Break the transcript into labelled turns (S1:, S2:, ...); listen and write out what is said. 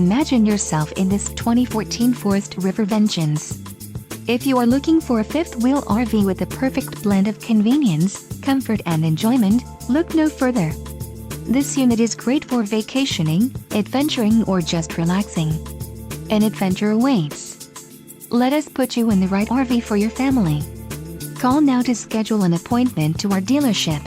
S1: Imagine yourself in this 2014 Forest River Vengeance. If you are looking for a fifth-wheel RV with the perfect blend of convenience, comfort and enjoyment, look no further. This unit is great for vacationing, adventuring or just relaxing. An adventure awaits. Let us put you in the right RV for your family. Call now to schedule an appointment to our dealership.